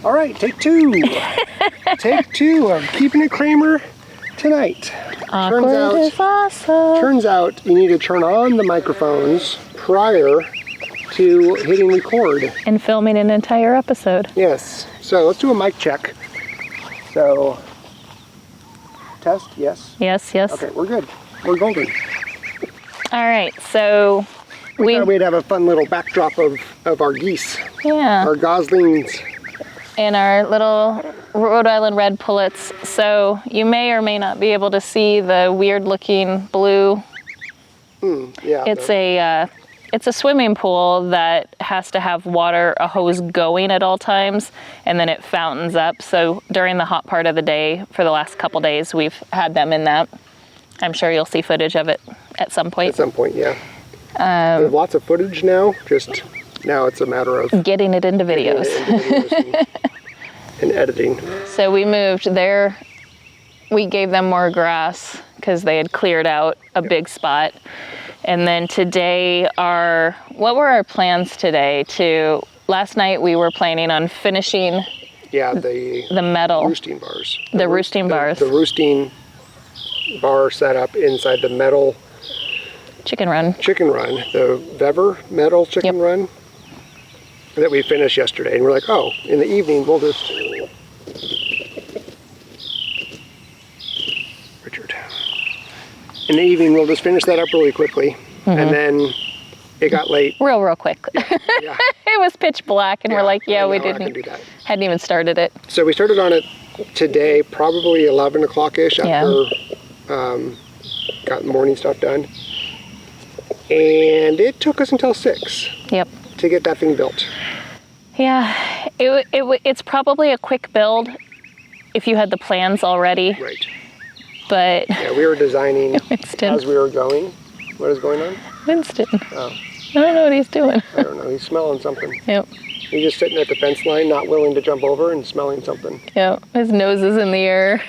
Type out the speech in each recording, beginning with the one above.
All right, take two. Take two of Keeping It Kraemer tonight. Awkward is awesome. Turns out you need to turn on the microphones prior to hitting record. And filming an entire episode. Yes. So let's do a mic check. So, test, yes? Yes, yes. Okay, we're good. We're golden. All right, so we thought we'd have a fun little backdrop of our geese. Yeah. Our goslings. And our little Rhode Island red pullets. So you may or may not be able to see the weird looking blue. Yeah. It's a swimming pool that has to have a hose going at all times, and then it fountains up. So during the hot part of the day, for the last couple days, we've had them in that. I'm sure you'll see footage of it at some point. At some point, yeah. We have lots of footage now, just now it's a matter of getting it into videos. And editing. So we moved there. We gave them more grass because they had cleared out a big spot. And then today, what were our plans today? Last night we were planning on finishing the metal. Roosting bars. The roosting bars. The roosting bar setup inside the metal chicken run. The Vever metal chicken run that we finished yesterday. And we're like, oh, in the evening we'll just... In the evening, we'll just finish that up really quickly. And then it got late. Real quick. Yeah. It was pitch black, and we're like, we hadn't even started it. So we started on it today, probably 11 o'clock-ish after got morning stuff done. And it took us until 6 to get that thing built. Yeah, it's probably a quick build if you had the plans already. Right. But yeah, we were designing as we were going. What is going on? Winston. Oh. I don't know what he's doing. I don't know. He's smelling something. Yep. He's just sitting at the fence line, not willing to jump over and smelling something. Yep. His nose is in the air.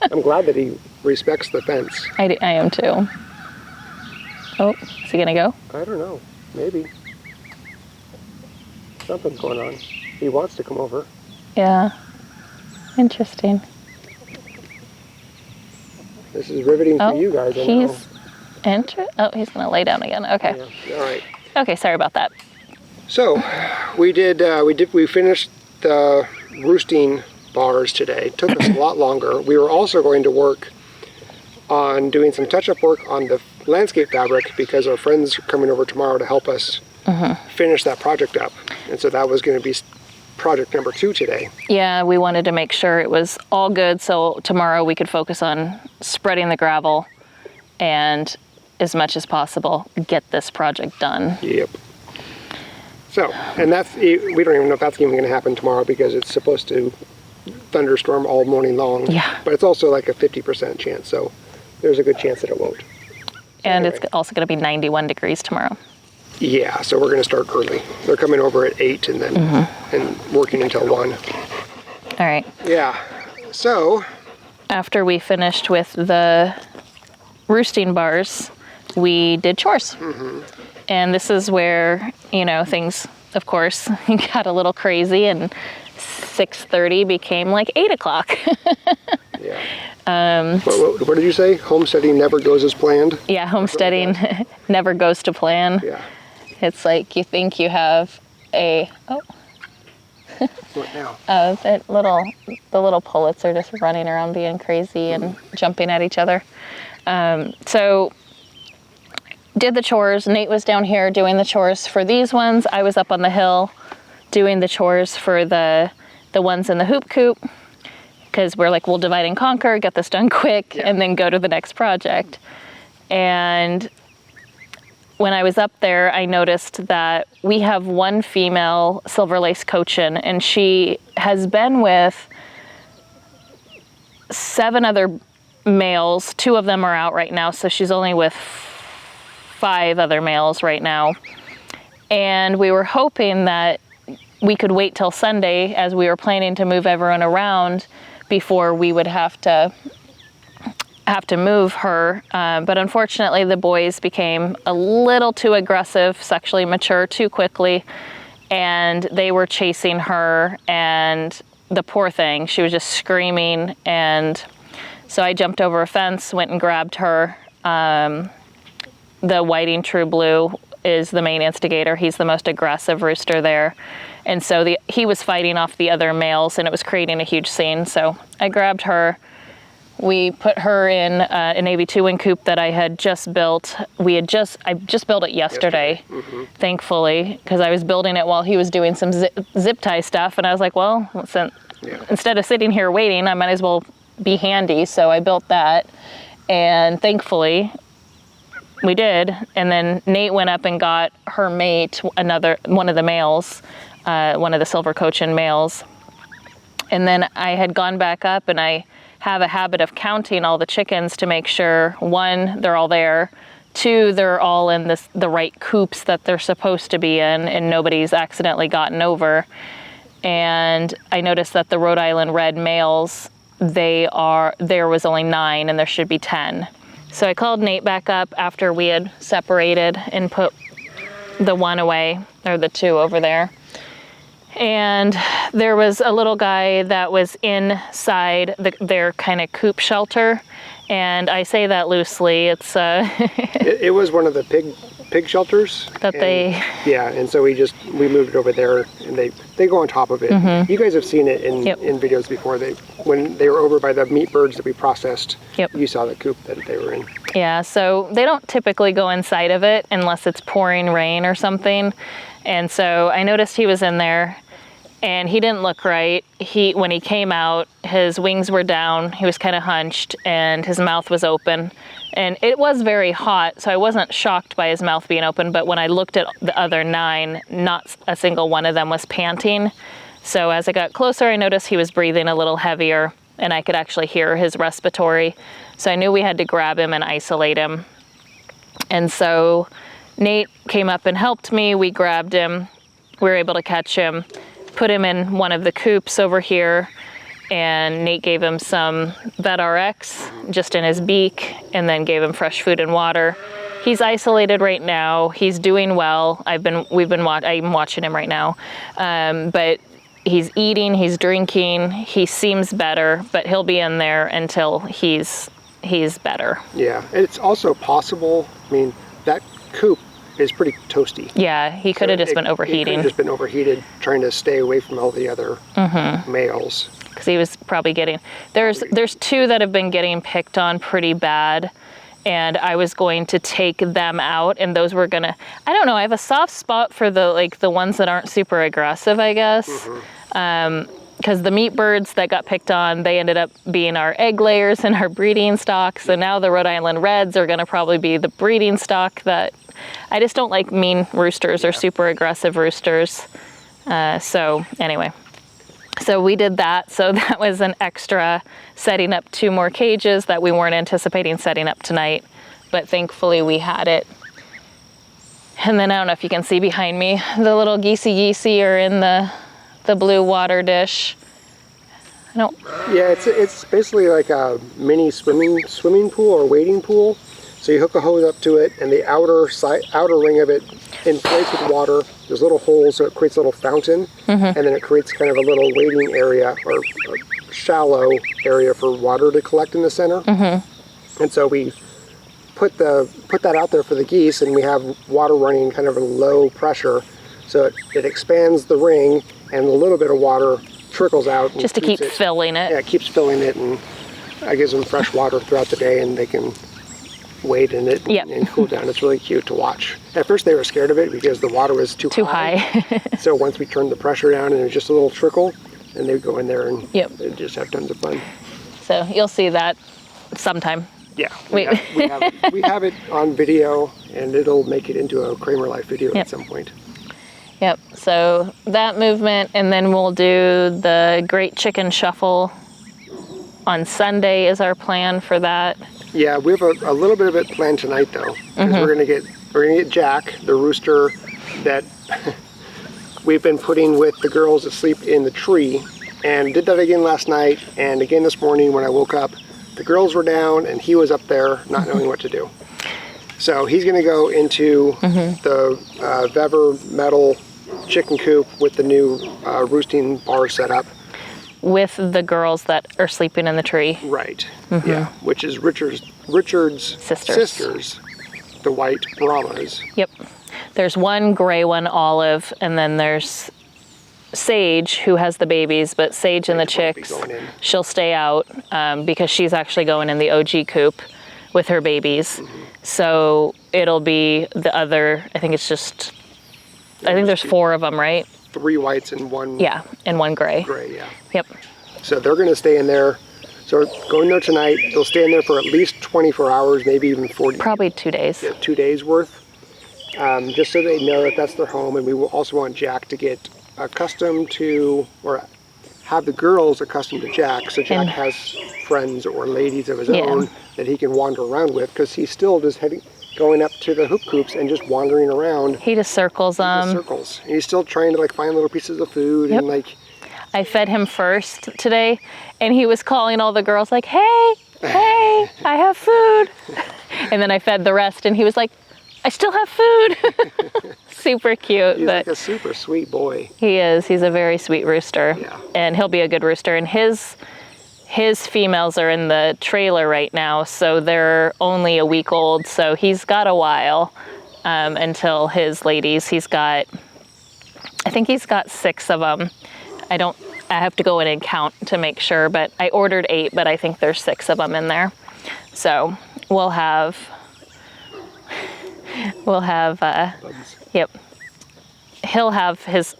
I'm glad that he respects the fence. I am too. Oh, is he gonna go? I don't know. Maybe. Something's going on. He wants to come over. Yeah. Interesting. This is riveting for you guys. He's he's gonna lay down again. Okay. Yeah. All right. Okay. Sorry about that. So, we finished the roosting bars today. It took us a lot longer. We were also going to work on doing some touch-up work on the landscape fabric because our friends are coming over tomorrow to help us finish that project up. And so that was going to be project number 2 today. Yeah, we wanted to make sure it was all good so tomorrow we could focus on spreading the gravel and, as much as possible, get this project done. Yep. So, and we don't even know if that's even going to happen tomorrow because it's supposed to thunderstorm all morning long. Yeah. But it's also like a 50% chance, so there's a good chance that it won't. And it's also going to be 91 degrees tomorrow. Yeah, so we're going to start early. They're coming over at 8 and then and working until 1. All right. Yeah. So after we finished with the roosting bars, we did chores. And this is where, things, of course, got a little crazy and 6:30 became like 8 o'clock. Yeah. What did you say? Homesteading never goes as planned? Yeah, homesteading never goes to plan. Yeah. It's like you think you have What now? The little pullets are just running around being crazy and jumping at each other. So did the chores. Nate was down here doing the chores for these ones. I was up on the hill doing the chores for the ones in the hoop coop because we're like, we'll divide and conquer, get this done quick, and then go to the next project. And when I was up there, I noticed that we have one female silver lace cochin, and she has been with 7 other males. 2 of them are out right now, so she's only with 5 other males right now. And we were hoping that we could wait till Sunday, as we were planning to move everyone around before we would have to move her. But unfortunately, the boys became a little too aggressive, sexually mature too quickly, and they were chasing her, and the poor thing, she was just screaming. And so I jumped over a fence, went and grabbed her. The whiting true blue is the main instigator. He's the most aggressive rooster there. And so he was fighting off the other males, and it was creating a huge scene. So I grabbed her. We put her in an AV2 wing coop that I had just built. I just built it yesterday, thankfully, because I was building it while he was doing some zip tie stuff. And I was like, well, instead of sitting here waiting, I might as well be handy. So I built that, and thankfully we did. And then Nate went up and got her mate, one of the males, one of the silver cochin males. And then I had gone back up, and I have a habit of counting all the chickens to make sure, 1, they're all there, 2, they're all in the right coops that they're supposed to be in, and nobody's accidentally gotten over. And I noticed that the Rhode Island red males, there was only 9, and there should be 10. So I called Nate back up after we had separated and put the 1 away, or the 2 over there. And there was a little guy that was inside their kind of coop shelter. And I say that loosely. It's it was one of the pig shelters. Yeah, and so we moved it over there, and they go on top of it. You guys have seen it in videos before. When they were over by the meat birds that we processed, you saw the coop that they were in. Yeah, so they don't typically go inside of it unless it's pouring rain or something. And so I noticed he was in there. And he didn't look right. When he came out, his wings were down, he was kind of hunched, and his mouth was open. And it was very hot, so I wasn't shocked by his mouth being open, but when I looked at the other 9, not a single one of them was panting. So as I got closer, I noticed he was breathing a little heavier, and I could actually hear his respiratory. So I knew we had to grab him and isolate him. And so Nate came up and helped me. We grabbed him. We were able to catch him, put him in one of the coops over here, and Nate gave him some VetRx just in his beak, and then gave him fresh food and water. He's isolated right now. He's doing well. I'm watching him right now, but he's eating, he's drinking, he seems better, but he'll be in there until he's better. Yeah, it's also possible. I mean, that coop is pretty toasty. Yeah, he could have just been overheating. He could have just been overheated, trying to stay away from all the other males. Because he was probably getting, there's 2 that have been getting picked on pretty bad, and I was going to take them out, and those were gonna, I don't know, I have a soft spot for the ones that aren't super aggressive, I guess. Because the meat birds that got picked on, they ended up being our egg layers and our breeding stock. So now the Rhode Island Reds are going to probably be the breeding stock that I just don't like mean roosters or super aggressive roosters. So anyway, so we did that. So that was an extra setting up 2 more cages that we weren't anticipating setting up tonight, but thankfully we had it. And then I don't know if you can see behind me, the little Geese are in the blue water dish. Yeah, it's basically like a mini swimming pool or wading pool. So you hook a hose up to it, and the outer ring of it inflates with water. There's little holes, so it creates a little fountain, and then it creates kind of a little wading area or shallow area for water to collect in the center. And so we put that out there for the geese, and we have water running kind of a low pressure, so it expands the ring, and a little bit of water trickles out. Just to keep filling it. Yeah, it keeps filling it, and it gives them fresh water throughout the day, and they can wade in it and cool down. It's really cute to watch. At first they were scared of it because the water was too high. So once we turned the pressure down and it was just a little trickle, and they'd go in there and they'd just have tons of fun. So you'll see that sometime. Yeah, we have it on video, and it'll make it into a Kraemer Life video at some point. Yep, so that movement, and then we'll do the Great Chicken Shuffle on Sunday is our plan for that. Yeah, we have a little bit of it planned tonight though. We're gonna get Jack, the rooster that we've been putting with the girls asleep in the tree, and did that again last night and again this morning when I woke up. The girls were down and he was up there not knowing what to do. So he's gonna go into the Vever metal chicken coop with the new roosting bar set up. With the girls that are sleeping in the tree. Right. Yeah. Which is Richard's sisters, the white Brahmas. Yep. There's one gray, one olive, and then there's Sage, who has the babies, but Sage and the chicks, she'll stay out because she's actually going in the OG coop with her babies. So it'll be the other, I think there's 4 of them, right? 3 whites and 1... Yeah, and 1 gray. Gray, yeah. Yep. So they're going to stay in there. So going there tonight, they'll stay in there for at least 24 hours, maybe even 40. Probably 2 days. Yeah, 2 days worth. Just so they know that that's their home. And we will also want Jack to get accustomed to, or have the girls accustomed to Jack, so Jack has friends or ladies of his own that he can wander around with, because he's still just going up to the hoop coops and just wandering around. He just circles them. Circles. And he's still trying to like find little pieces of food and like. I fed him first today, and he was calling all the girls like, "Hey, hey, I have food." And then I fed the rest, and he was like, "I still have food." Super cute. He's like a super sweet boy. He is. He's a very sweet rooster. Yeah. And he'll be a good rooster. And his females are in the trailer right now, so they're only a week old. So he's got a while until his ladies. I think he's got 6 of them. I have to go in and count to make sure, but I ordered 8, but I think there's 6 of them in there. So we'll have yep. He'll have his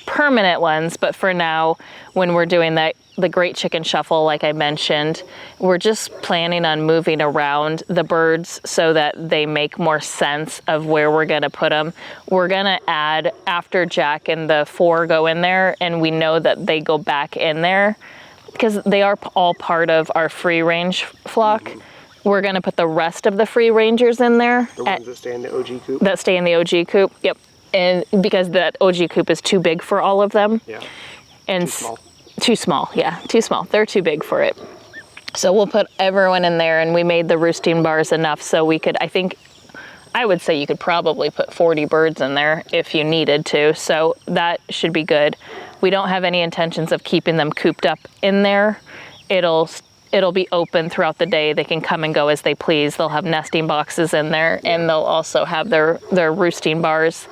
permanent ones, but for now, when we're doing the Great Chicken Shuffle, like I mentioned, we're just planning on moving around the birds so that they make more sense of where we're going to put them. We're going to add, after Jack and the 4 go in there, and we know that they go back in there, because they are all part of our free range flock. We're going to put the rest of the free rangers in there. The ones that stay in the OG coop? That stay in the OG coop, yep. And because that OG coop is too big for all of them. Yeah. And too small, yeah, too small. They're too big for it. So we'll put everyone in there, and we made the roosting bars enough so we could, I would say you could probably put 40 birds in there if you needed to. So that should be good. We don't have any intentions of keeping them cooped up in there. It'll be open throughout the day. They can come and go as they please. They'll have nesting boxes in there, and they'll also have their roosting bars.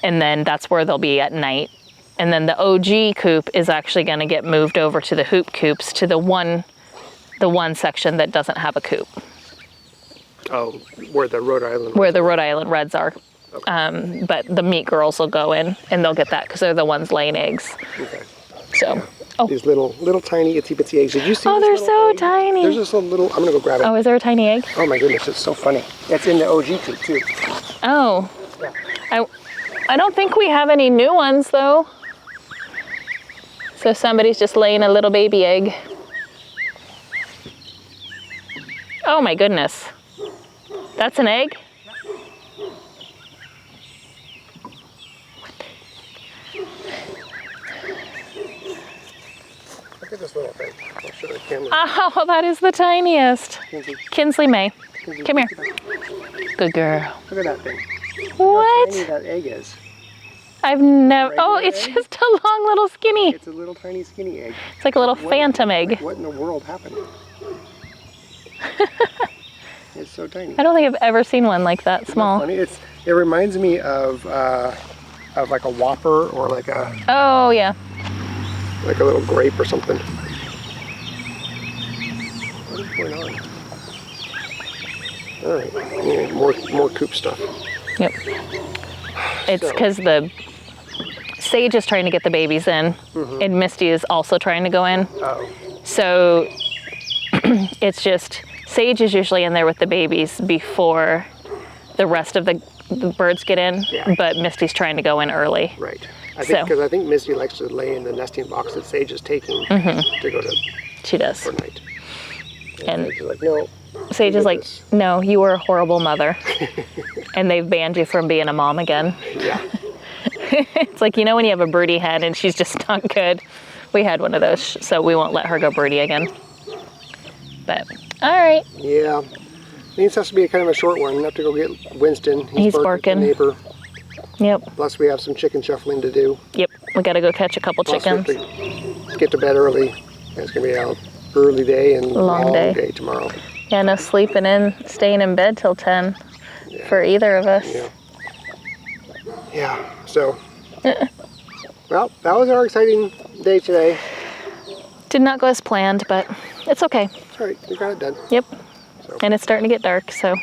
And then that's where they'll be at night. And then the OG coop is actually going to get moved over to the hoop coops, to the one section that doesn't have a coop. Oh, where the Rhode Island Reds are. Okay. But the meat girls will go in, and they'll get that because they're the ones laying eggs. Okay. So. Yeah. Oh. These little tiny itsy bitsy eggs. Did you see? Oh, they're so egg? tiny. There's just a little. I'm gonna go grab it. Oh, is there a tiny egg? Oh my goodness, it's so funny. It's in the OG coop too. Oh. Yeah. I don't think we have any new ones though. So somebody's just laying a little baby egg. Oh my goodness. That's an egg? Look at this little thing. I'll show the camera. Oh, that is the tiniest. Kinsley May. Come here. Good girl. Look at that thing. What? How tiny that egg is. I've never. Oh, it's egg? Just a long little skinny. It's a little tiny skinny egg. It's like a little phantom egg. What in the world happened? It's so tiny. I don't think I've ever seen one like that small. Isn't that funny? It reminds me of like a Whopper or like a. Oh yeah. Like a little grape or something. What is going on? All right, yeah, more coop stuff. Yep. It's because the Sage is trying to get the babies in, and Misty is also trying to go in. Oh. So it's just Sage is usually in there with the babies before the rest of the birds get in, but Misty's trying to go in early. Right. Because I think Misty likes to lay in the nesting box that Sage is taking to go to. She does. For night. And Sage is like, no. Sage is like, no, you were a horrible mother. And they've banned you from being a mom again. Yeah. It's like, when you have a birdie hen and she's just not good. We had one of those, so we won't let her go birdie again. But, all right. Yeah. This has to be kind of a short one. I have to go get Winston. He's barking. At the neighbor. Yep. Plus we have some chicken shuffling to do. Yep. We got to go catch a couple Plus we have chickens. to get to bed early. It's going to be an early day and Long day. Tomorrow. Yeah, no sleeping in, staying in bed till 10 for either of us. Yeah. Yeah, so, well, that was our exciting day today. Did not go as planned, but it's okay. That's all right, we got it done. Yep. So. And it's starting to get dark, so. All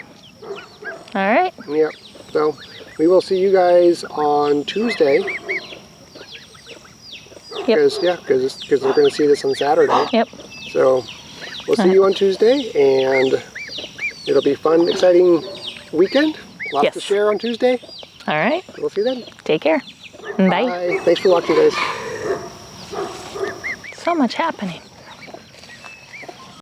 right. Yep, so we will see you guys on Tuesday. Yep. Because we're going to see this on Saturday. Yep. So we'll see you on Tuesday, and it'll be fun, exciting weekend. Lots to share on Tuesday. All right. We'll see you then. Take care. Bye. Bye. Thanks for watching, guys. So much happening.